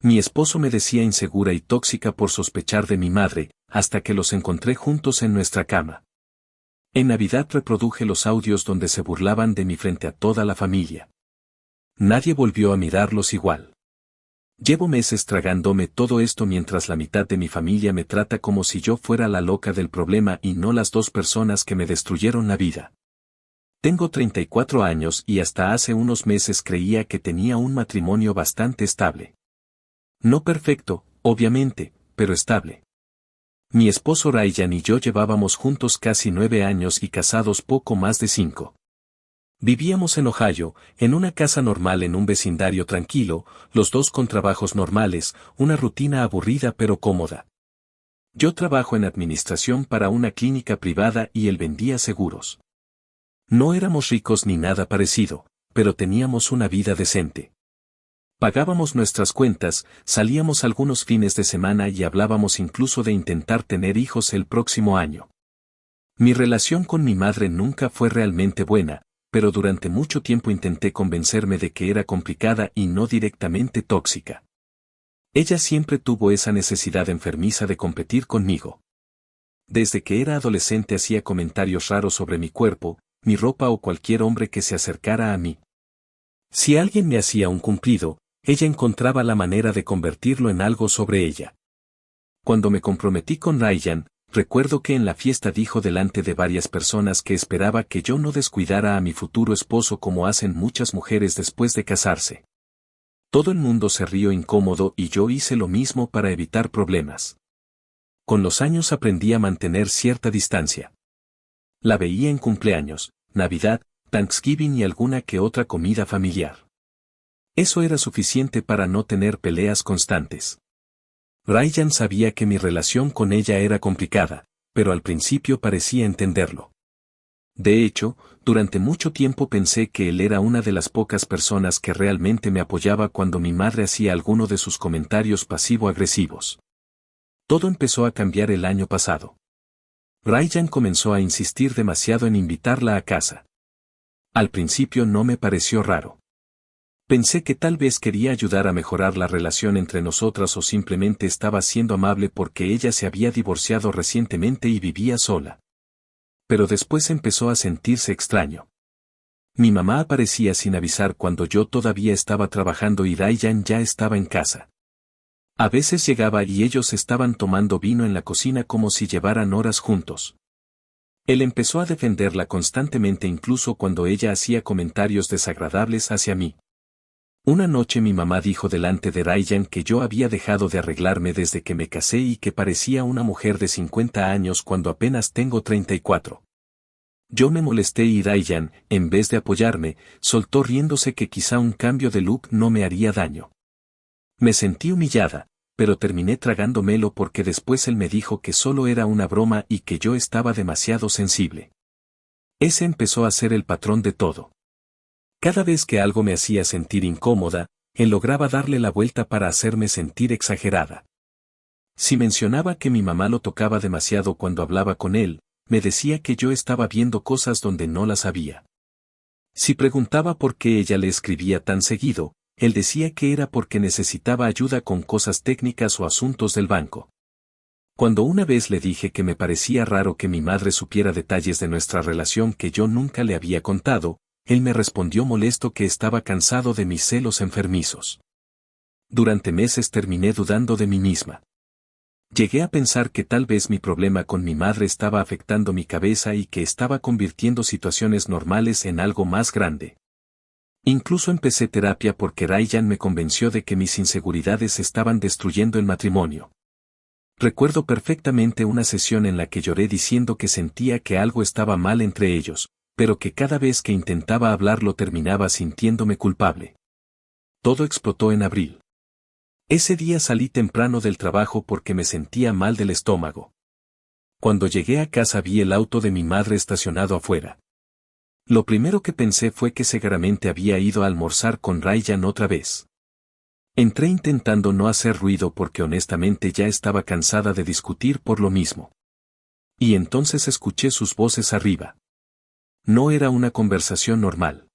Mi esposo me decía insegura y tóxica por sospechar de mi madre, hasta que los encontré juntos en nuestra cama. En Navidad reproduje los audios donde se burlaban de mí frente a toda la familia. Nadie volvió a mirarlos igual. Llevo meses tragándome todo esto mientras la mitad de mi familia me trata como si yo fuera la loca del problema y no las dos personas que me destruyeron la vida. Tengo 34 años y hasta hace unos meses creía que tenía un matrimonio bastante estable. No perfecto, obviamente, pero estable. Mi esposo Ryan y yo llevábamos juntos casi 9 años y casados poco más de 5. Vivíamos en Ohio, en una casa normal en un vecindario tranquilo, los dos con trabajos normales, una rutina aburrida pero cómoda. Yo trabajo en administración para una clínica privada y él vendía seguros. No éramos ricos ni nada parecido, pero teníamos una vida decente. Pagábamos nuestras cuentas, salíamos algunos fines de semana y hablábamos incluso de intentar tener hijos el próximo año. Mi relación con mi madre nunca fue realmente buena, pero durante mucho tiempo intenté convencerme de que era complicada y no directamente tóxica. Ella siempre tuvo esa necesidad enfermiza de competir conmigo. Desde que era adolescente hacía comentarios raros sobre mi cuerpo, mi ropa o cualquier hombre que se acercara a mí. Si alguien me hacía un cumplido, ella encontraba la manera de convertirlo en algo sobre ella. Cuando me comprometí con Ryan, recuerdo que en la fiesta dijo delante de varias personas que esperaba que yo no descuidara a mi futuro esposo como hacen muchas mujeres después de casarse. Todo el mundo se rió incómodo y yo hice lo mismo para evitar problemas. Con los años aprendí a mantener cierta distancia. La veía en cumpleaños, Navidad, Thanksgiving y alguna que otra comida familiar. Eso era suficiente para no tener peleas constantes. Ryan sabía que mi relación con ella era complicada, pero al principio parecía entenderlo. De hecho, durante mucho tiempo pensé que él era una de las pocas personas que realmente me apoyaba cuando mi madre hacía alguno de sus comentarios pasivo-agresivos. Todo empezó a cambiar el año pasado. Ryan comenzó a insistir demasiado en invitarla a casa. Al principio no me pareció raro. Pensé que tal vez quería ayudar a mejorar la relación entre nosotras o simplemente estaba siendo amable porque ella se había divorciado recientemente y vivía sola. Pero después empezó a sentirse extraño. Mi mamá aparecía sin avisar cuando yo todavía estaba trabajando y Ryan ya estaba en casa. A veces llegaba y ellos estaban tomando vino en la cocina como si llevaran horas juntos. Él empezó a defenderla constantemente incluso cuando ella hacía comentarios desagradables hacia mí. Una noche mi mamá dijo delante de Ryan que yo había dejado de arreglarme desde que me casé y que parecía una mujer de 50 años cuando apenas tengo 34. Yo me molesté y Ryan, en vez de apoyarme, soltó riéndose que quizá un cambio de look no me haría daño. Me sentí humillada, pero terminé tragándomelo porque después él me dijo que solo era una broma y que yo estaba demasiado sensible. Ese empezó a ser el patrón de todo. Cada vez que algo me hacía sentir incómoda, él lograba darle la vuelta para hacerme sentir exagerada. Si mencionaba que mi mamá lo tocaba demasiado cuando hablaba con él, me decía que yo estaba viendo cosas donde no las había. Si preguntaba por qué ella le escribía tan seguido, él decía que era porque necesitaba ayuda con cosas técnicas o asuntos del banco. Cuando una vez le dije que me parecía raro que mi madre supiera detalles de nuestra relación que yo nunca le había contado, él me respondió molesto que estaba cansado de mis celos enfermizos. Durante meses terminé dudando de mí misma. Llegué a pensar que tal vez mi problema con mi madre estaba afectando mi cabeza y que estaba convirtiendo situaciones normales en algo más grande. Incluso empecé terapia porque Ryan me convenció de que mis inseguridades estaban destruyendo el matrimonio. Recuerdo perfectamente una sesión en la que lloré diciendo que sentía que algo estaba mal entre ellos, pero que cada vez que intentaba hablarlo terminaba sintiéndome culpable. Todo explotó en abril. Ese día salí temprano del trabajo porque me sentía mal del estómago. Cuando llegué a casa vi el auto de mi madre estacionado afuera. Lo primero que pensé fue que seguramente había ido a almorzar con Ryan otra vez. Entré intentando no hacer ruido porque honestamente ya estaba cansada de discutir por lo mismo. Y entonces escuché sus voces arriba. No era una conversación normal.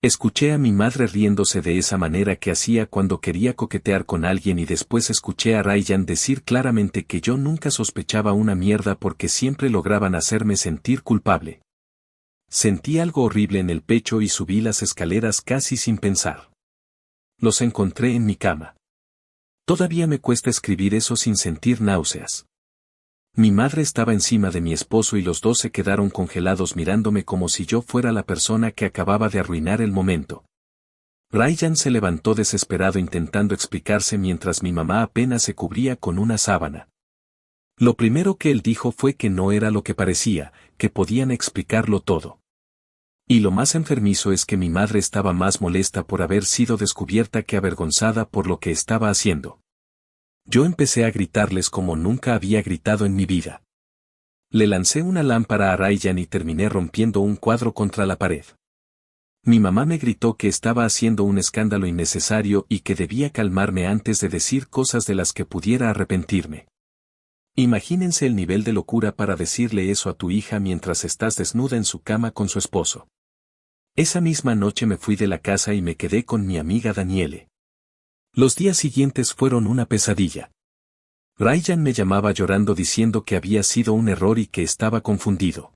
Escuché a mi madre riéndose de esa manera que hacía cuando quería coquetear con alguien y después escuché a Ryan decir claramente que yo nunca sospechaba una mierda porque siempre lograban hacerme sentir culpable. Sentí algo horrible en el pecho y subí las escaleras casi sin pensar. Los encontré en mi cama. Todavía me cuesta escribir eso sin sentir náuseas. Mi madre estaba encima de mi esposo y los dos se quedaron congelados mirándome como si yo fuera la persona que acababa de arruinar el momento. Ryan se levantó desesperado intentando explicarse mientras mi mamá apenas se cubría con una sábana. Lo primero que él dijo fue que no era lo que parecía, que podían explicarlo todo. Y lo más enfermizo es que mi madre estaba más molesta por haber sido descubierta que avergonzada por lo que estaba haciendo. Yo empecé a gritarles como nunca había gritado en mi vida. Le lancé una lámpara a Ryan y terminé rompiendo un cuadro contra la pared. Mi mamá me gritó que estaba haciendo un escándalo innecesario y que debía calmarme antes de decir cosas de las que pudiera arrepentirme. Imagínense el nivel de locura para decirle eso a tu hija mientras estás desnuda en su cama con su esposo. Esa misma noche me fui de la casa y me quedé con mi amiga Daniele. Los días siguientes fueron una pesadilla. Ryan me llamaba llorando diciendo que había sido un error y que estaba confundido.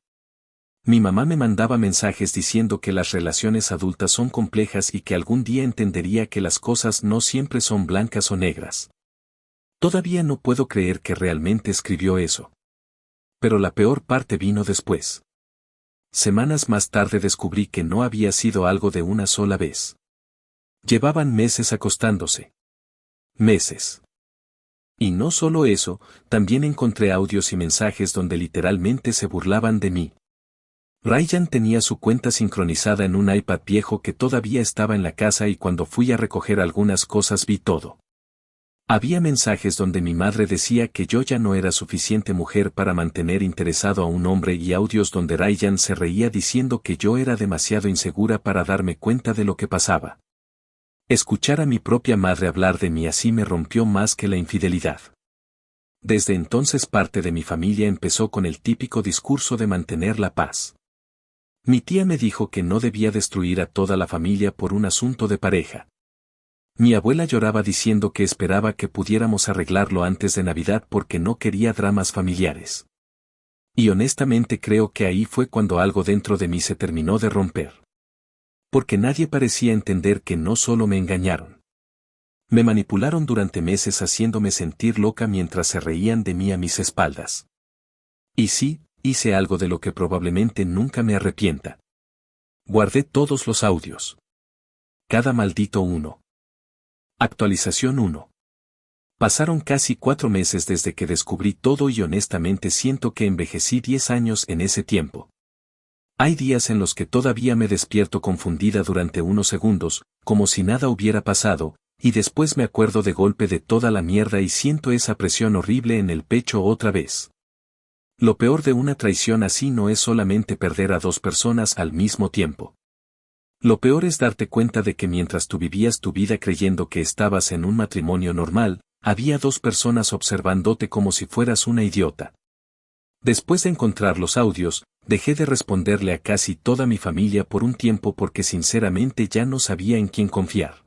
Mi mamá me mandaba mensajes diciendo que las relaciones adultas son complejas y que algún día entendería que las cosas no siempre son blancas o negras. Todavía no puedo creer que realmente escribió eso. Pero la peor parte vino después. Semanas más tarde descubrí que no había sido algo de una sola vez. Llevaban meses acostándose. Meses. Y no solo eso, también encontré audios y mensajes donde literalmente se burlaban de mí. Ryan tenía su cuenta sincronizada en un iPad viejo que todavía estaba en la casa y cuando fui a recoger algunas cosas vi todo. Había mensajes donde mi madre decía que yo ya no era suficiente mujer para mantener interesado a un hombre y audios donde Ryan se reía diciendo que yo era demasiado insegura para darme cuenta de lo que pasaba. Escuchar a mi propia madre hablar de mí así me rompió más que la infidelidad. Desde entonces parte de mi familia empezó con el típico discurso de mantener la paz. Mi tía me dijo que no debía destruir a toda la familia por un asunto de pareja. Mi abuela lloraba diciendo que esperaba que pudiéramos arreglarlo antes de Navidad porque no quería dramas familiares. Y honestamente creo que ahí fue cuando algo dentro de mí se terminó de romper. Porque nadie parecía entender que no solo me engañaron. Me manipularon durante meses haciéndome sentir loca mientras se reían de mí a mis espaldas. Y sí, hice algo de lo que probablemente nunca me arrepienta. Guardé todos los audios. Cada maldito uno. Actualización 1. Pasaron casi 4 meses desde que descubrí todo y honestamente siento que envejecí 10 años en ese tiempo. Hay días en los que todavía me despierto confundida durante unos segundos, como si nada hubiera pasado, y después me acuerdo de golpe de toda la mierda y siento esa presión horrible en el pecho otra vez. Lo peor de una traición así no es solamente perder a 2 personas al mismo tiempo. Lo peor es darte cuenta de que mientras tú vivías tu vida creyendo que estabas en un matrimonio normal, había 2 personas observándote como si fueras una idiota. Después de encontrar los audios, dejé de responderle a casi toda mi familia por un tiempo porque sinceramente ya no sabía en quién confiar.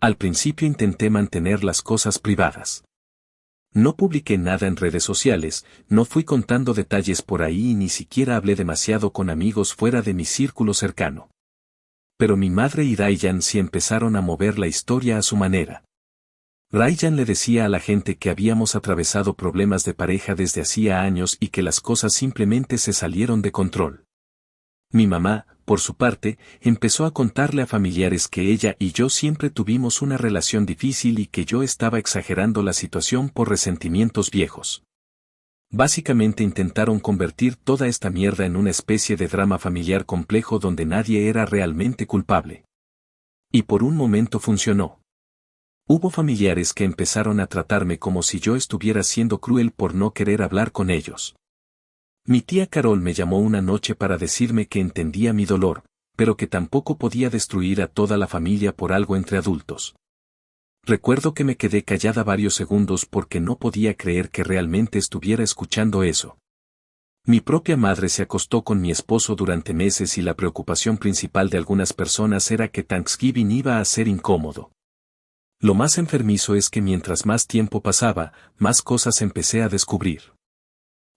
Al principio intenté mantener las cosas privadas. No publiqué nada en redes sociales, no fui contando detalles por ahí y ni siquiera hablé demasiado con amigos fuera de mi círculo cercano. Pero mi madre y Ryan sí empezaron a mover la historia a su manera. Ryan le decía a la gente que habíamos atravesado problemas de pareja desde hacía años y que las cosas simplemente se salieron de control. Mi mamá, por su parte, empezó a contarle a familiares que ella y yo siempre tuvimos una relación difícil y que yo estaba exagerando la situación por resentimientos viejos. Básicamente intentaron convertir toda esta mierda en una especie de drama familiar complejo donde nadie era realmente culpable. Y por un momento funcionó. Hubo familiares que empezaron a tratarme como si yo estuviera siendo cruel por no querer hablar con ellos. Mi tía Carol me llamó una noche para decirme que entendía mi dolor, pero que tampoco podía destruir a toda la familia por algo entre adultos. Recuerdo que me quedé callada varios segundos porque no podía creer que realmente estuviera escuchando eso. Mi propia madre se acostó con mi esposo durante meses y la preocupación principal de algunas personas era que Thanksgiving iba a ser incómodo. Lo más enfermizo es que mientras más tiempo pasaba, más cosas empecé a descubrir.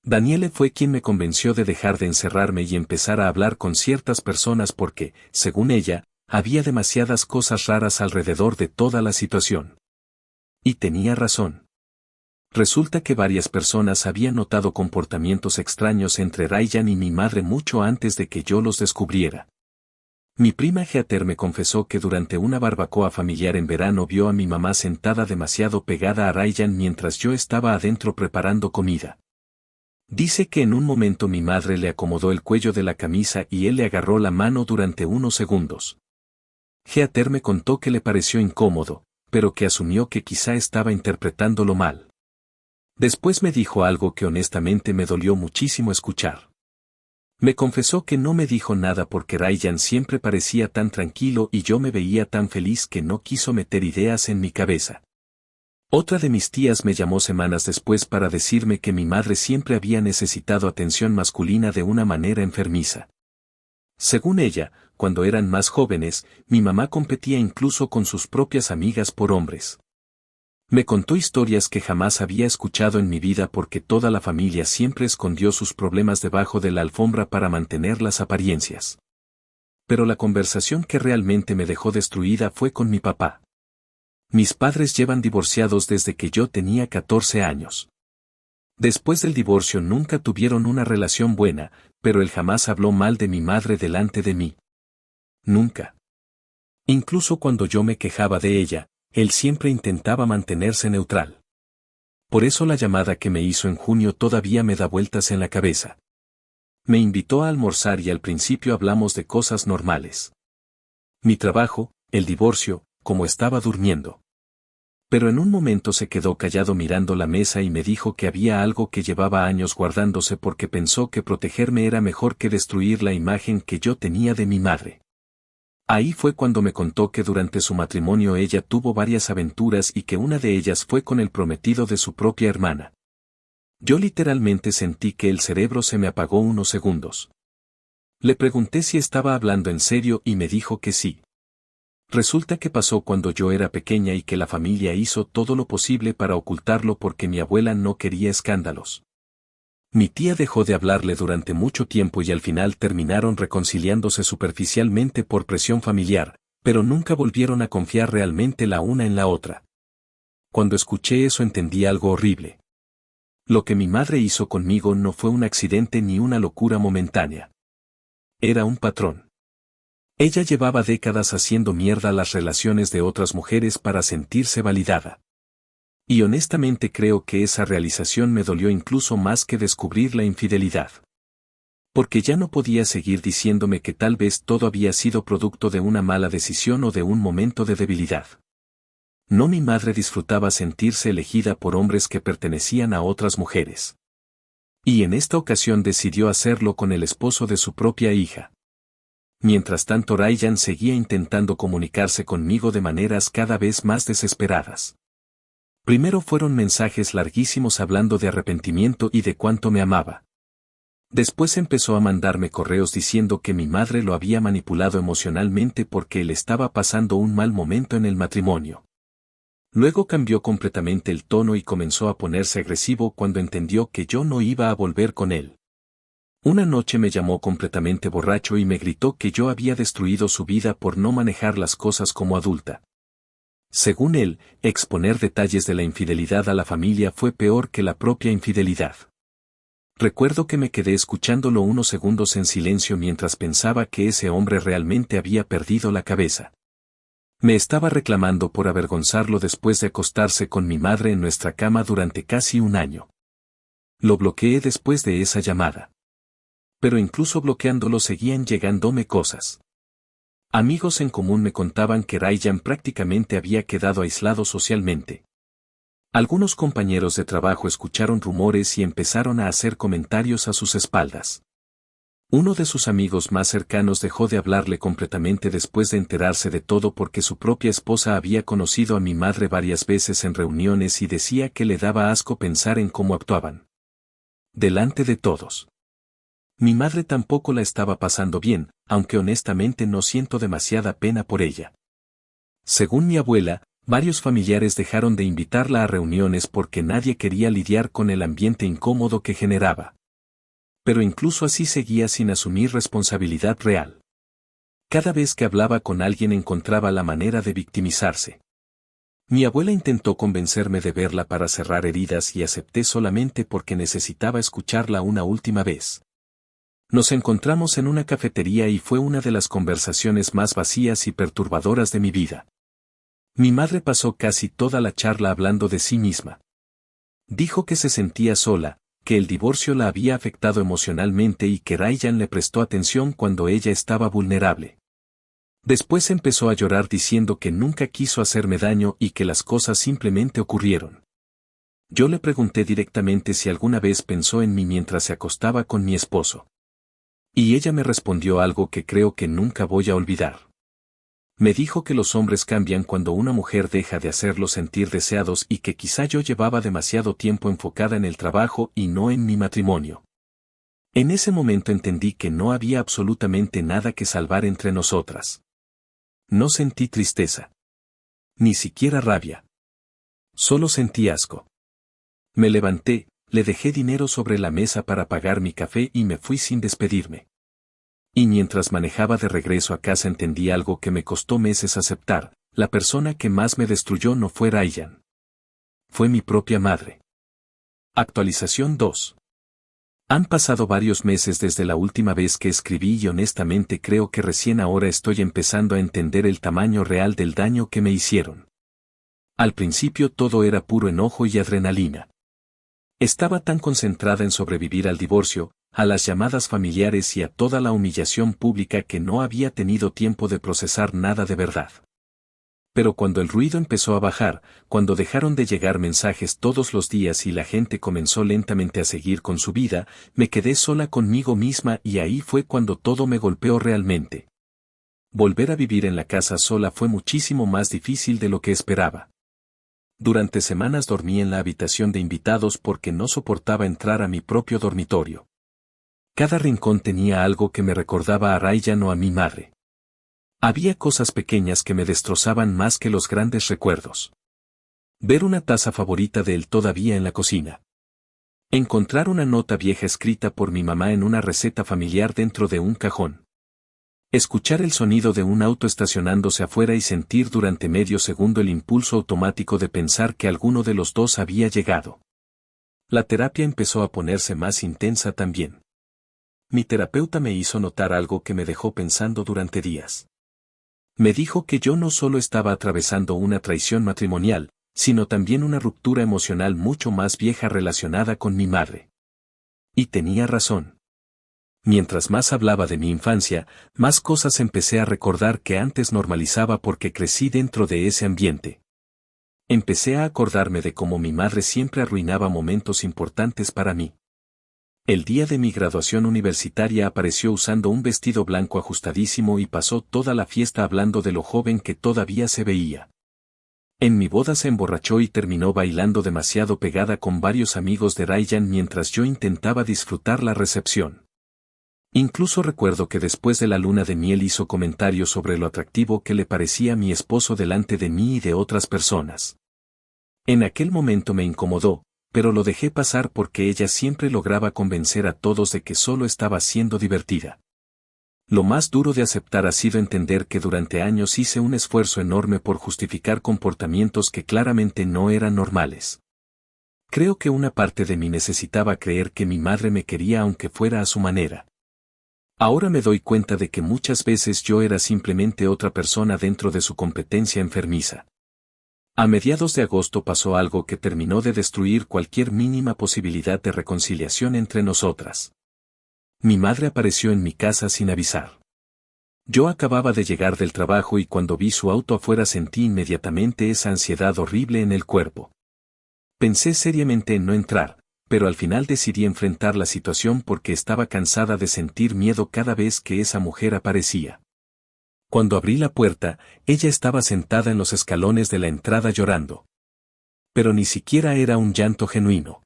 Daniele fue quien me convenció de dejar de encerrarme y empezar a hablar con ciertas personas porque, según ella, había demasiadas cosas raras alrededor de toda la situación. Y tenía razón. Resulta que varias personas habían notado comportamientos extraños entre Ryan y mi madre mucho antes de que yo los descubriera. Mi prima Heather me confesó que durante una barbacoa familiar en verano vio a mi mamá sentada demasiado pegada a Ryan mientras yo estaba adentro preparando comida. Dice que en un momento mi madre le acomodó el cuello de la camisa y él le agarró la mano durante unos segundos. Heather me contó que le pareció incómodo, pero que asumió que quizá estaba interpretándolo mal. Después me dijo algo que honestamente me dolió muchísimo escuchar. Me confesó que no me dijo nada porque Ryan siempre parecía tan tranquilo y yo me veía tan feliz que no quiso meter ideas en mi cabeza. Otra de mis tías me llamó semanas después para decirme que mi madre siempre había necesitado atención masculina de una manera enfermiza. Según ella, cuando eran más jóvenes, mi mamá competía incluso con sus propias amigas por hombres. Me contó historias que jamás había escuchado en mi vida porque toda la familia siempre escondió sus problemas debajo de la alfombra para mantener las apariencias. Pero la conversación que realmente me dejó destruida fue con mi papá. Mis padres llevan divorciados desde que yo tenía 14 años. Después del divorcio nunca tuvieron una relación buena, pero él jamás habló mal de mi madre delante de mí. Nunca. Incluso cuando yo me quejaba de ella, él siempre intentaba mantenerse neutral. Por eso la llamada que me hizo en junio todavía me da vueltas en la cabeza. Me invitó a almorzar y al principio hablamos de cosas normales. Mi trabajo, el divorcio, como estaba durmiendo. Pero en un momento se quedó callado mirando la mesa y me dijo que había algo que llevaba años guardándose porque pensó que protegerme era mejor que destruir la imagen que yo tenía de mi madre. Ahí fue cuando me contó que durante su matrimonio ella tuvo varias aventuras y que una de ellas fue con el prometido de su propia hermana. Yo literalmente sentí que el cerebro se me apagó unos segundos. Le pregunté si estaba hablando en serio y me dijo que sí. Resulta que pasó cuando yo era pequeña y que la familia hizo todo lo posible para ocultarlo porque mi abuela no quería escándalos. Mi tía dejó de hablarle durante mucho tiempo y al final terminaron reconciliándose superficialmente por presión familiar, pero nunca volvieron a confiar realmente la una en la otra. Cuando escuché eso entendí algo horrible. Lo que mi madre hizo conmigo no fue un accidente ni una locura momentánea. Era un patrón. Ella llevaba décadas haciendo mierda las relaciones de otras mujeres para sentirse validada. Y honestamente creo que esa realización me dolió incluso más que descubrir la infidelidad. Porque ya no podía seguir diciéndome que tal vez todo había sido producto de una mala decisión o de un momento de debilidad. No, mi madre disfrutaba sentirse elegida por hombres que pertenecían a otras mujeres. Y en esta ocasión decidió hacerlo con el esposo de su propia hija. Mientras tanto Ryan seguía intentando comunicarse conmigo de maneras cada vez más desesperadas. Primero fueron mensajes larguísimos hablando de arrepentimiento y de cuánto me amaba. Después empezó a mandarme correos diciendo que mi madre lo había manipulado emocionalmente porque él estaba pasando un mal momento en el matrimonio. Luego cambió completamente el tono y comenzó a ponerse agresivo cuando entendió que yo no iba a volver con él. Una noche me llamó completamente borracho y me gritó que yo había destruido su vida por no manejar las cosas como adulta. Según él, exponer detalles de la infidelidad a la familia fue peor que la propia infidelidad. Recuerdo que me quedé escuchándolo unos segundos en silencio mientras pensaba que ese hombre realmente había perdido la cabeza. Me estaba reclamando por avergonzarlo después de acostarse con mi madre en nuestra cama durante casi un año. Lo bloqueé después de esa llamada. Pero incluso bloqueándolo seguían llegándome cosas. Amigos en común me contaban que Ryan prácticamente había quedado aislado socialmente. Algunos compañeros de trabajo escucharon rumores y empezaron a hacer comentarios a sus espaldas. Uno de sus amigos más cercanos dejó de hablarle completamente después de enterarse de todo porque su propia esposa había conocido a mi madre varias veces en reuniones y decía que le daba asco pensar en cómo actuaban. Delante de todos. Mi madre tampoco la estaba pasando bien, aunque honestamente no siento demasiada pena por ella. Según mi abuela, varios familiares dejaron de invitarla a reuniones porque nadie quería lidiar con el ambiente incómodo que generaba. Pero incluso así seguía sin asumir responsabilidad real. Cada vez que hablaba con alguien encontraba la manera de victimizarse. Mi abuela intentó convencerme de verla para cerrar heridas y acepté solamente porque necesitaba escucharla una última vez. Nos encontramos en una cafetería y fue una de las conversaciones más vacías y perturbadoras de mi vida. Mi madre pasó casi toda la charla hablando de sí misma. Dijo que se sentía sola, que el divorcio la había afectado emocionalmente y que Ryan le prestó atención cuando ella estaba vulnerable. Después empezó a llorar diciendo que nunca quiso hacerme daño y que las cosas simplemente ocurrieron. Yo le pregunté directamente si alguna vez pensó en mí mientras se acostaba con mi esposo. Y ella me respondió algo que creo que nunca voy a olvidar. Me dijo que los hombres cambian cuando una mujer deja de hacerlos sentir deseados y que quizá yo llevaba demasiado tiempo enfocada en el trabajo y no en mi matrimonio. En ese momento entendí que no había absolutamente nada que salvar entre nosotras. No sentí tristeza. Ni siquiera rabia. Solo sentí asco. Me levanté, le dejé dinero sobre la mesa para pagar mi café y me fui sin despedirme. Y mientras manejaba de regreso a casa entendí algo que me costó meses aceptar: la persona que más me destruyó no fue Ryan. Fue mi propia madre. Actualización 2. Han pasado varios meses desde la última vez que escribí y honestamente creo que recién ahora estoy empezando a entender el tamaño real del daño que me hicieron. Al principio todo era puro enojo y adrenalina. Estaba tan concentrada en sobrevivir al divorcio, a las llamadas familiares y a toda la humillación pública que no había tenido tiempo de procesar nada de verdad. Pero cuando el ruido empezó a bajar, cuando dejaron de llegar mensajes todos los días y la gente comenzó lentamente a seguir con su vida, me quedé sola conmigo misma y ahí fue cuando todo me golpeó realmente. Volver a vivir en la casa sola fue muchísimo más difícil de lo que esperaba. Durante semanas dormí en la habitación de invitados porque no soportaba entrar a mi propio dormitorio. Cada rincón tenía algo que me recordaba a Ryan o a mi madre. Había cosas pequeñas que me destrozaban más que los grandes recuerdos. Ver una taza favorita de él todavía en la cocina. Encontrar una nota vieja escrita por mi mamá en una receta familiar dentro de un cajón. Escuchar el sonido de un auto estacionándose afuera y sentir durante medio segundo el impulso automático de pensar que alguno de los dos había llegado. La terapia empezó a ponerse más intensa también. Mi terapeuta me hizo notar algo que me dejó pensando durante días. Me dijo que yo no solo estaba atravesando una traición matrimonial, sino también una ruptura emocional mucho más vieja relacionada con mi madre. Y tenía razón. Mientras más hablaba de mi infancia, más cosas empecé a recordar que antes normalizaba porque crecí dentro de ese ambiente. Empecé a acordarme de cómo mi madre siempre arruinaba momentos importantes para mí. El día de mi graduación universitaria apareció usando un vestido blanco ajustadísimo y pasó toda la fiesta hablando de lo joven que todavía se veía. En mi boda se emborrachó y terminó bailando demasiado pegada con varios amigos de Ryan mientras yo intentaba disfrutar la recepción. Incluso recuerdo que después de la luna de miel hizo comentarios sobre lo atractivo que le parecía a mi esposo delante de mí y de otras personas. En aquel momento me incomodó, pero lo dejé pasar porque ella siempre lograba convencer a todos de que solo estaba siendo divertida. Lo más duro de aceptar ha sido entender que durante años hice un esfuerzo enorme por justificar comportamientos que claramente no eran normales. Creo que una parte de mí necesitaba creer que mi madre me quería aunque fuera a su manera. Ahora me doy cuenta de que muchas veces yo era simplemente otra persona dentro de su competencia enfermiza. A mediados de agosto pasó algo que terminó de destruir cualquier mínima posibilidad de reconciliación entre nosotras. Mi madre apareció en mi casa sin avisar. Yo acababa de llegar del trabajo y cuando vi su auto afuera sentí inmediatamente esa ansiedad horrible en el cuerpo. Pensé seriamente en no entrar, pero al final decidí enfrentar la situación porque estaba cansada de sentir miedo cada vez que esa mujer aparecía. Cuando abrí la puerta, ella estaba sentada en los escalones de la entrada llorando. Pero ni siquiera era un llanto genuino.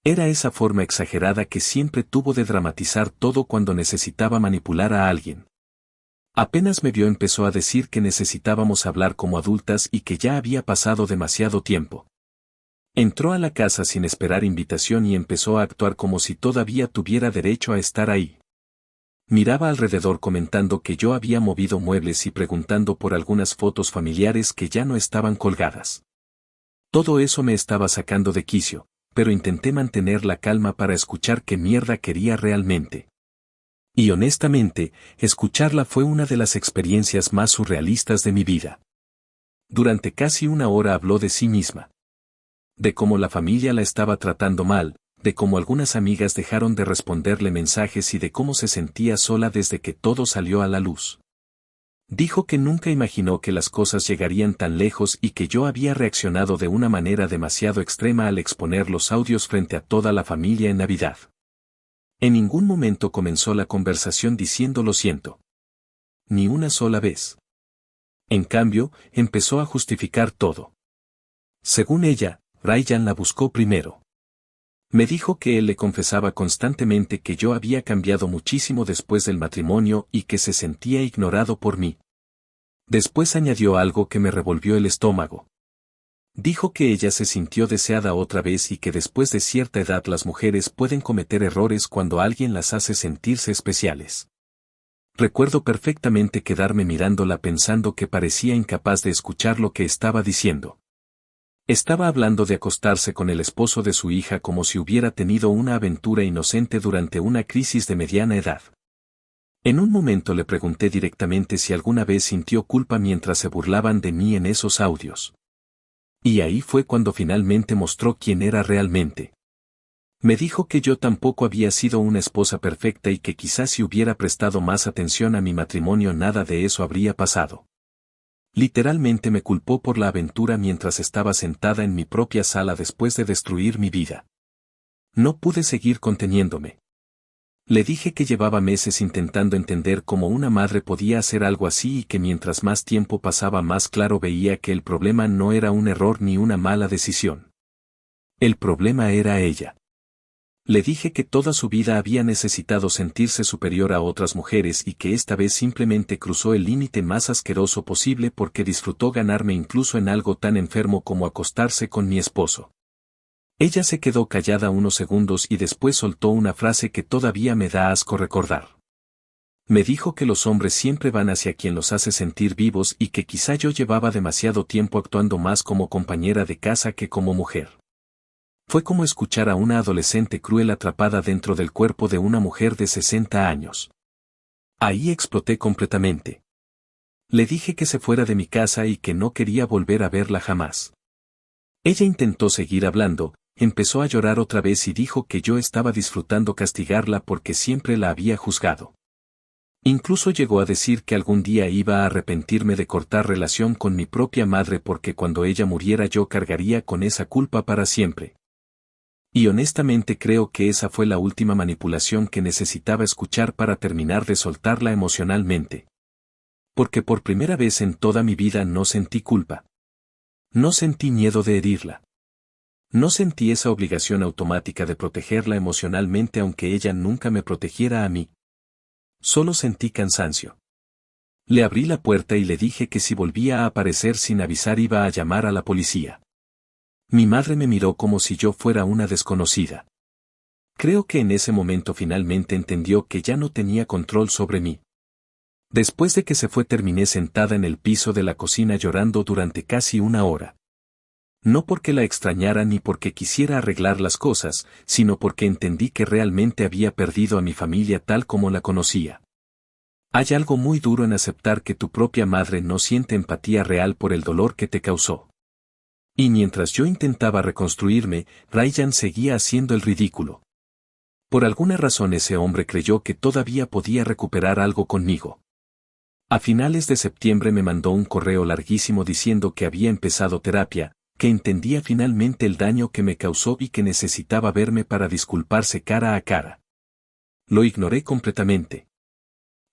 Era esa forma exagerada que siempre tuvo de dramatizar todo cuando necesitaba manipular a alguien. Apenas me vio empezó a decir que necesitábamos hablar como adultas y que ya había pasado demasiado tiempo. Entró a la casa sin esperar invitación y empezó a actuar como si todavía tuviera derecho a estar ahí. Miraba alrededor comentando que yo había movido muebles y preguntando por algunas fotos familiares que ya no estaban colgadas. Todo eso me estaba sacando de quicio, pero intenté mantener la calma para escuchar qué mierda quería realmente. Y honestamente, escucharla fue una de las experiencias más surrealistas de mi vida. Durante casi una hora habló de sí misma. De cómo la familia la estaba tratando mal, de cómo algunas amigas dejaron de responderle mensajes y de cómo se sentía sola desde que todo salió a la luz. Dijo que nunca imaginó que las cosas llegarían tan lejos y que yo había reaccionado de una manera demasiado extrema al exponer los audios frente a toda la familia en Navidad. En ningún momento comenzó la conversación diciendo lo siento. Ni una sola vez. En cambio, empezó a justificar todo. Según ella, Ryan la buscó primero. Me dijo que él le confesaba constantemente que yo había cambiado muchísimo después del matrimonio y que se sentía ignorado por mí. Después añadió algo que me revolvió el estómago. Dijo que ella se sintió deseada otra vez y que después de cierta edad las mujeres pueden cometer errores cuando alguien las hace sentirse especiales. Recuerdo perfectamente quedarme mirándola pensando que parecía incapaz de escuchar lo que estaba diciendo. Estaba hablando de acostarse con el esposo de su hija como si hubiera tenido una aventura inocente durante una crisis de mediana edad. En un momento le pregunté directamente si alguna vez sintió culpa mientras se burlaban de mí en esos audios. Y ahí fue cuando finalmente mostró quién era realmente. Me dijo que yo tampoco había sido una esposa perfecta y que quizás si hubiera prestado más atención a mi matrimonio nada de eso habría pasado. Literalmente me culpó por la aventura mientras estaba sentada en mi propia sala después de destruir mi vida. No pude seguir conteniéndome. Le dije que llevaba meses intentando entender cómo una madre podía hacer algo así y que mientras más tiempo pasaba más claro veía que el problema no era un error ni una mala decisión. El problema era ella. Le dije que toda su vida había necesitado sentirse superior a otras mujeres y que esta vez simplemente cruzó el límite más asqueroso posible porque disfrutó ganarme incluso en algo tan enfermo como acostarse con mi esposo. Ella se quedó callada unos segundos y después soltó una frase que todavía me da asco recordar. Me dijo que los hombres siempre van hacia quien los hace sentir vivos y que quizá yo llevaba demasiado tiempo actuando más como compañera de casa que como mujer. Fue como escuchar a una adolescente cruel atrapada dentro del cuerpo de una mujer de 60 años. Ahí exploté completamente. Le dije que se fuera de mi casa y que no quería volver a verla jamás. Ella intentó seguir hablando, empezó a llorar otra vez y dijo que yo estaba disfrutando castigarla porque siempre la había juzgado. Incluso llegó a decir que algún día iba a arrepentirme de cortar relación con mi propia madre porque cuando ella muriera yo cargaría con esa culpa para siempre. Y honestamente creo que esa fue la última manipulación que necesitaba escuchar para terminar de soltarla emocionalmente. Porque por primera vez en toda mi vida no sentí culpa. No sentí miedo de herirla. No sentí esa obligación automática de protegerla emocionalmente aunque ella nunca me protegiera a mí. Solo sentí cansancio. Le abrí la puerta y le dije que si volvía a aparecer sin avisar iba a llamar a la policía. Mi madre me miró como si yo fuera una desconocida. Creo que en ese momento finalmente entendió que ya no tenía control sobre mí. Después de que se fue terminé sentada en el piso de la cocina llorando durante casi una hora. No porque la extrañara ni porque quisiera arreglar las cosas, sino porque entendí que realmente había perdido a mi familia tal como la conocía. Hay algo muy duro en aceptar que tu propia madre no siente empatía real por el dolor que te causó. Y mientras yo intentaba reconstruirme, Ryan seguía haciendo el ridículo. Por alguna razón ese hombre creyó que todavía podía recuperar algo conmigo. A finales de septiembre me mandó un correo larguísimo diciendo que había empezado terapia, que entendía finalmente el daño que me causó y que necesitaba verme para disculparse cara a cara. Lo ignoré completamente.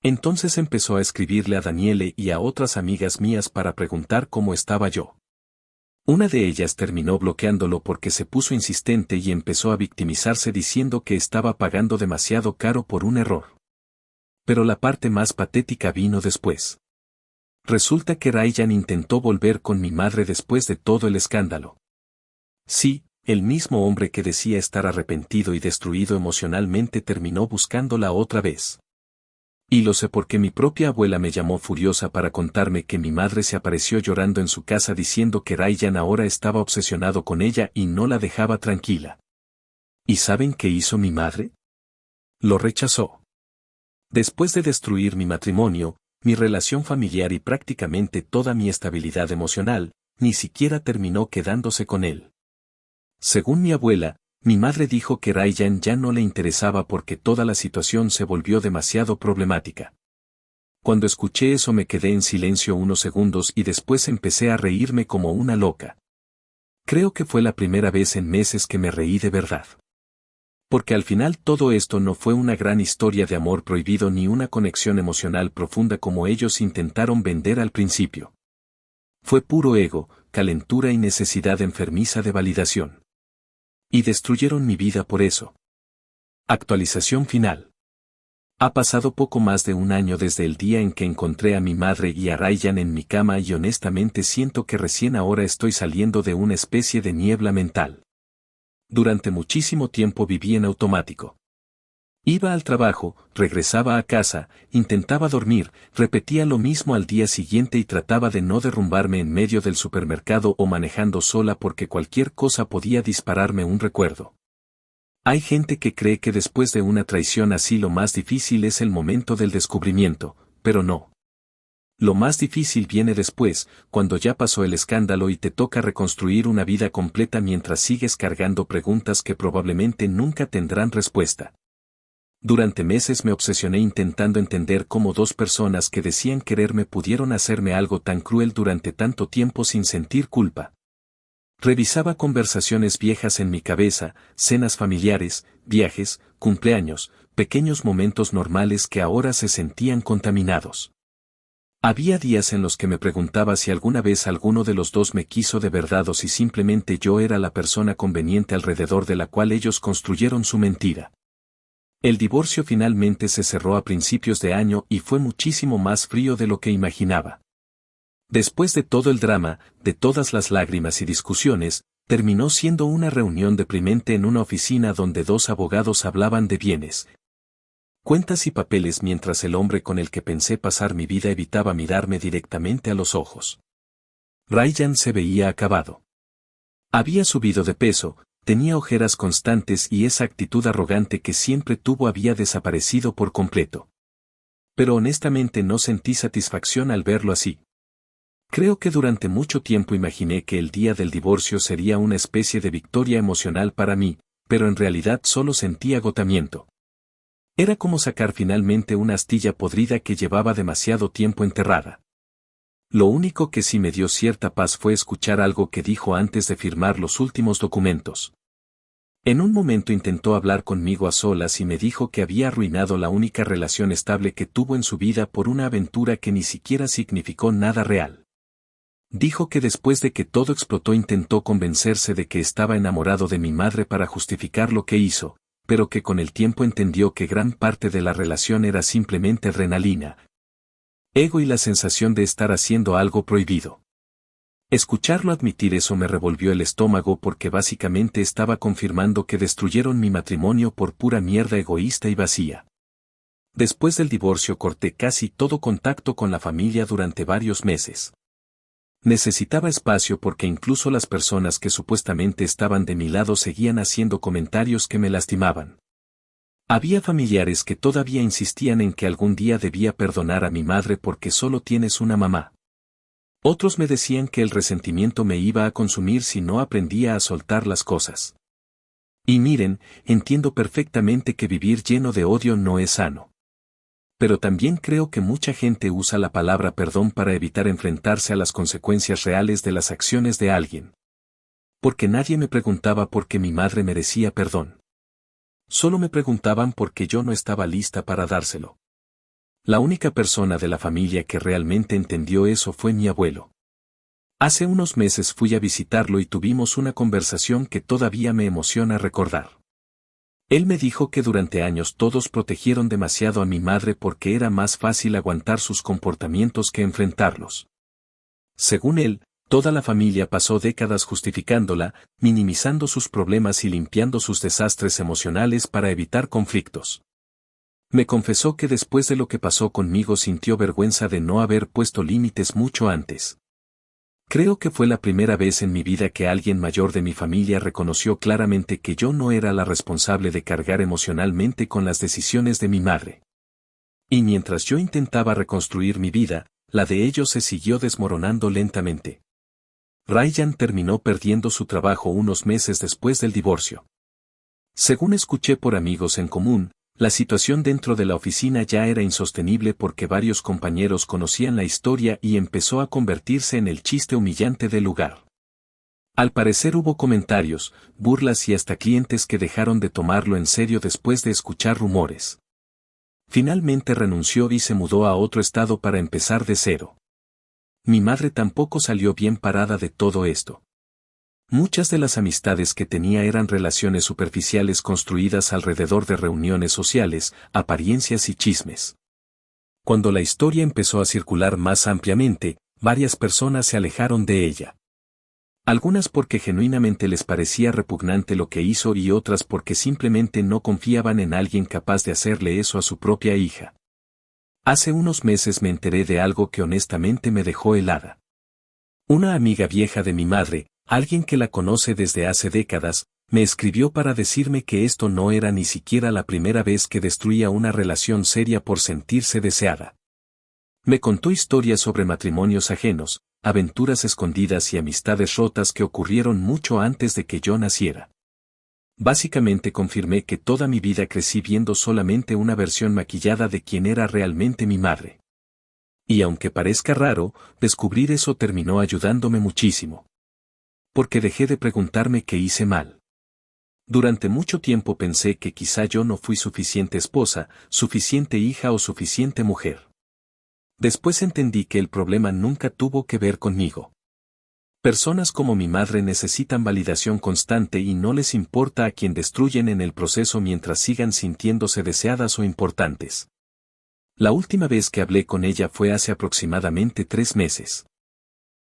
Entonces empezó a escribirle a Daniele y a otras amigas mías para preguntar cómo estaba yo. Una de ellas terminó bloqueándolo porque se puso insistente y empezó a victimizarse diciendo que estaba pagando demasiado caro por un error. Pero la parte más patética vino después. Resulta que Ryan intentó volver con mi madre después de todo el escándalo. Sí, el mismo hombre que decía estar arrepentido y destruido emocionalmente terminó buscándola otra vez. Y lo sé porque mi propia abuela me llamó furiosa para contarme que mi madre se apareció llorando en su casa diciendo que Ryan ahora estaba obsesionado con ella y no la dejaba tranquila. ¿Y saben qué hizo mi madre? Lo rechazó. Después de destruir mi matrimonio, mi relación familiar y prácticamente toda mi estabilidad emocional, ni siquiera terminó quedándose con él. Según mi abuela, mi madre dijo que Ryan ya no le interesaba porque toda la situación se volvió demasiado problemática. Cuando escuché eso me quedé en silencio unos segundos y después empecé a reírme como una loca. Creo que fue la primera vez en meses que me reí de verdad. Porque al final todo esto no fue una gran historia de amor prohibido ni una conexión emocional profunda como ellos intentaron vender al principio. Fue puro ego, calentura y necesidad enfermiza de validación. Y destruyeron mi vida por eso. Actualización final. Ha pasado poco más de un año desde el día en que encontré a mi madre y a Ryan en mi cama y honestamente siento que recién ahora estoy saliendo de una especie de niebla mental. Durante muchísimo tiempo viví en automático. Iba al trabajo, regresaba a casa, intentaba dormir, repetía lo mismo al día siguiente y trataba de no derrumbarme en medio del supermercado o manejando sola porque cualquier cosa podía dispararme un recuerdo. Hay gente que cree que después de una traición así lo más difícil es el momento del descubrimiento, pero no. Lo más difícil viene después, cuando ya pasó el escándalo y te toca reconstruir una vida completa mientras sigues cargando preguntas que probablemente nunca tendrán respuesta. Durante meses me obsesioné intentando entender cómo dos personas que decían quererme pudieron hacerme algo tan cruel durante tanto tiempo sin sentir culpa. Revisaba conversaciones viejas en mi cabeza, cenas familiares, viajes, cumpleaños, pequeños momentos normales que ahora se sentían contaminados. Había días en los que me preguntaba si alguna vez alguno de los dos me quiso de verdad o si simplemente yo era la persona conveniente alrededor de la cual ellos construyeron su mentira. El divorcio finalmente se cerró a principios de año y fue muchísimo más frío de lo que imaginaba. Después de todo el drama, de todas las lágrimas y discusiones, terminó siendo una reunión deprimente en una oficina donde dos abogados hablaban de bienes, cuentas y papeles mientras el hombre con el que pensé pasar mi vida evitaba mirarme directamente a los ojos. Ryan se veía acabado. Había subido de peso, tenía ojeras constantes y esa actitud arrogante que siempre tuvo había desaparecido por completo. Pero honestamente no sentí satisfacción al verlo así. Creo que durante mucho tiempo imaginé que el día del divorcio sería una especie de victoria emocional para mí, pero en realidad solo sentí agotamiento. Era como sacar finalmente una astilla podrida que llevaba demasiado tiempo enterrada. Lo único que sí me dio cierta paz fue escuchar algo que dijo antes de firmar los últimos documentos. En un momento intentó hablar conmigo a solas y me dijo que había arruinado la única relación estable que tuvo en su vida por una aventura que ni siquiera significó nada real. Dijo que después de que todo explotó intentó convencerse de que estaba enamorado de mi madre para justificar lo que hizo, pero que con el tiempo entendió que gran parte de la relación era simplemente adrenalina, ego y la sensación de estar haciendo algo prohibido. Escucharlo admitir eso me revolvió el estómago porque básicamente estaba confirmando que destruyeron mi matrimonio por pura mierda egoísta y vacía. Después del divorcio corté casi todo contacto con la familia durante varios meses. Necesitaba espacio porque incluso las personas que supuestamente estaban de mi lado seguían haciendo comentarios que me lastimaban. Había familiares que todavía insistían en que algún día debía perdonar a mi madre porque solo tienes una mamá. Otros me decían que el resentimiento me iba a consumir si no aprendía a soltar las cosas. Y miren, entiendo perfectamente que vivir lleno de odio no es sano. Pero también creo que mucha gente usa la palabra perdón para evitar enfrentarse a las consecuencias reales de las acciones de alguien. Porque nadie me preguntaba por qué mi madre merecía perdón. Solo me preguntaban por qué yo no estaba lista para dárselo. La única persona de la familia que realmente entendió eso fue mi abuelo. Hace unos meses fui a visitarlo y tuvimos una conversación que todavía me emociona recordar. Él me dijo que durante años todos protegieron demasiado a mi madre porque era más fácil aguantar sus comportamientos que enfrentarlos. Según él, toda la familia pasó décadas justificándola, minimizando sus problemas y limpiando sus desastres emocionales para evitar conflictos. Me confesó que después de lo que pasó conmigo sintió vergüenza de no haber puesto límites mucho antes. Creo que fue la primera vez en mi vida que alguien mayor de mi familia reconoció claramente que yo no era la responsable de cargar emocionalmente con las decisiones de mi madre. Y mientras yo intentaba reconstruir mi vida, la de ellos se siguió desmoronando lentamente. Ryan terminó perdiendo su trabajo unos meses después del divorcio. Según escuché por amigos en común, la situación dentro de la oficina ya era insostenible porque varios compañeros conocían la historia y empezó a convertirse en el chiste humillante del lugar. Al parecer hubo comentarios, burlas y hasta clientes que dejaron de tomarlo en serio después de escuchar rumores. Finalmente renunció y se mudó a otro estado para empezar de cero. Mi madre tampoco salió bien parada de todo esto. Muchas de las amistades que tenía eran relaciones superficiales construidas alrededor de reuniones sociales, apariencias y chismes. Cuando la historia empezó a circular más ampliamente, varias personas se alejaron de ella. Algunas porque genuinamente les parecía repugnante lo que hizo y otras porque simplemente no confiaban en alguien capaz de hacerle eso a su propia hija. Hace unos meses me enteré de algo que honestamente me dejó helada. Una amiga vieja de mi madre, alguien que la conoce desde hace décadas, me escribió para decirme que esto no era ni siquiera la primera vez que destruía una relación seria por sentirse deseada. Me contó historias sobre matrimonios ajenos, aventuras escondidas y amistades rotas que ocurrieron mucho antes de que yo naciera. Básicamente confirmé que toda mi vida crecí viendo solamente una versión maquillada de quien era realmente mi madre. Y aunque parezca raro, descubrir eso terminó ayudándome muchísimo. Porque dejé de preguntarme qué hice mal. Durante mucho tiempo pensé que quizá yo no fui suficiente esposa, suficiente hija o suficiente mujer. Después entendí que el problema nunca tuvo que ver conmigo. Personas como mi madre necesitan validación constante y no les importa a quien destruyen en el proceso mientras sigan sintiéndose deseadas o importantes. La última vez que hablé con ella fue hace aproximadamente 3 meses.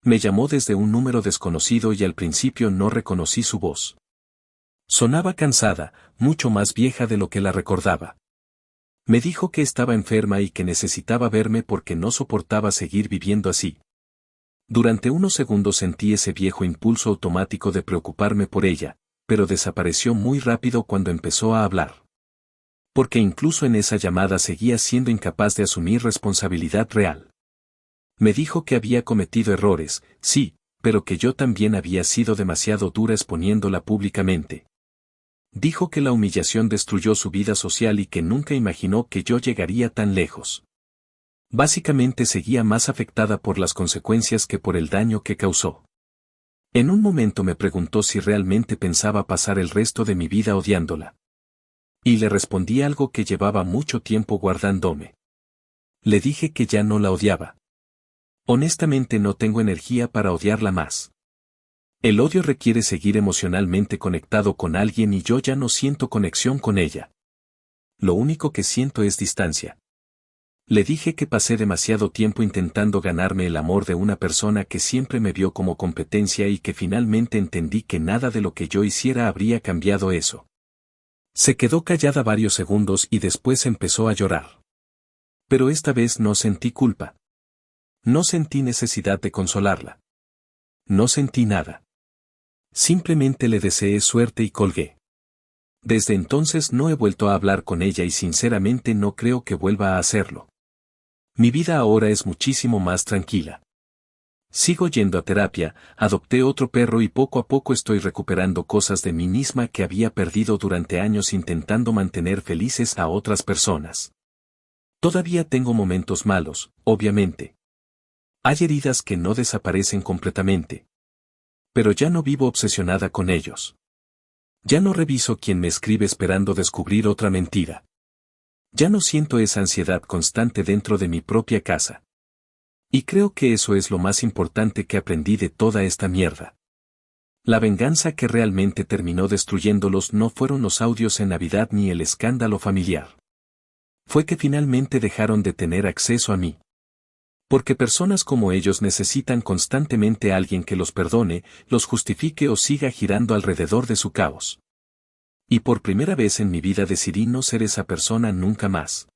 Me llamó desde un número desconocido y al principio no reconocí su voz. Sonaba cansada, mucho más vieja de lo que la recordaba. Me dijo que estaba enferma y que necesitaba verme porque no soportaba seguir viviendo así. Durante unos segundos sentí ese viejo impulso automático de preocuparme por ella, pero desapareció muy rápido cuando empezó a hablar. Porque incluso en esa llamada seguía siendo incapaz de asumir responsabilidad real. Me dijo que había cometido errores, sí, pero que yo también había sido demasiado dura exponiéndola públicamente. Dijo que la humillación destruyó su vida social y que nunca imaginó que yo llegaría tan lejos. Básicamente seguía más afectada por las consecuencias que por el daño que causó. En un momento me preguntó si realmente pensaba pasar el resto de mi vida odiándola. Y le respondí algo que llevaba mucho tiempo guardándome. Le dije que ya no la odiaba. Honestamente no tengo energía para odiarla más. El odio requiere seguir emocionalmente conectado con alguien y yo ya no siento conexión con ella. Lo único que siento es distancia. Le dije que pasé demasiado tiempo intentando ganarme el amor de una persona que siempre me vio como competencia y que finalmente entendí que nada de lo que yo hiciera habría cambiado eso. Se quedó callada varios segundos y después empezó a llorar. Pero esta vez no sentí culpa. No sentí necesidad de consolarla. No sentí nada. Simplemente le deseé suerte y colgué. Desde entonces no he vuelto a hablar con ella y sinceramente no creo que vuelva a hacerlo. Mi vida ahora es muchísimo más tranquila. Sigo yendo a terapia, adopté otro perro y poco a poco estoy recuperando cosas de mí misma que había perdido durante años intentando mantener felices a otras personas. Todavía tengo momentos malos, obviamente. Hay heridas que no desaparecen completamente. Pero ya no vivo obsesionada con ellos. Ya no reviso quién me escribe esperando descubrir otra mentira. Ya no siento esa ansiedad constante dentro de mi propia casa. Y creo que eso es lo más importante que aprendí de toda esta mierda. La venganza que realmente terminó destruyéndolos no fueron los audios en Navidad ni el escándalo familiar. Fue que finalmente dejaron de tener acceso a mí. Porque personas como ellos necesitan constantemente a alguien que los perdone, los justifique o siga girando alrededor de su caos. Y por primera vez en mi vida decidí no ser esa persona nunca más.